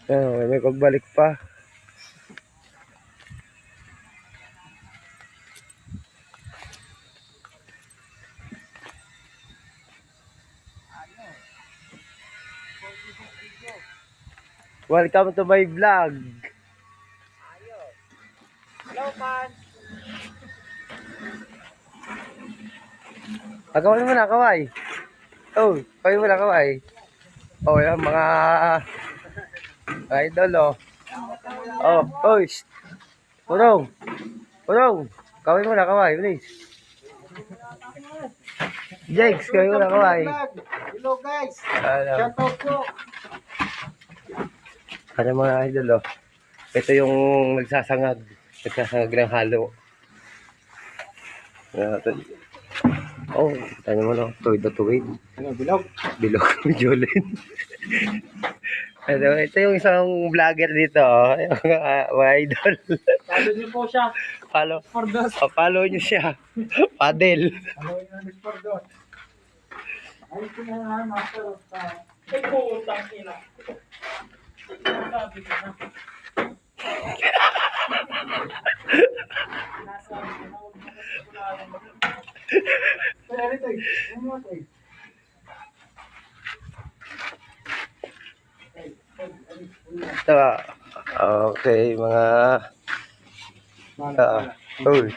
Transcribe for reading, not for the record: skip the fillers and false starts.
May pagbalik pa. Welcome to my vlog. Hello, Pan. Kaway mo na, kaway. Oh, kaway mo na, kaway. Oh, yan mga idol, oh. Oh, oh, shh. Purong. Purong. Kaway mo na, kaway, please. Jakes, kaway mo na, kaway. Hello, guys. Ano, Shout out po. ano mga idol, oh. Ito yung nagsasangag ng halo. Oh, tanya mo na, tuwid na tuwid. Ano, bilog? Bilog, Jolene. Ano, ito yung isang vlogger dito, oh. Yung mga idol. Follow niyo po siya. Follow. Fordos. Follow nyo siya. Padel. Follow niyo ng Fordos. Ay, ito na nga, master of ay, putang ina. Sabi ko na. Nasabi ko na, huwag mo kasi kulayan mo. Kaya rin ito eh. Ano mo ito eh? Ito, okay, mga... uy.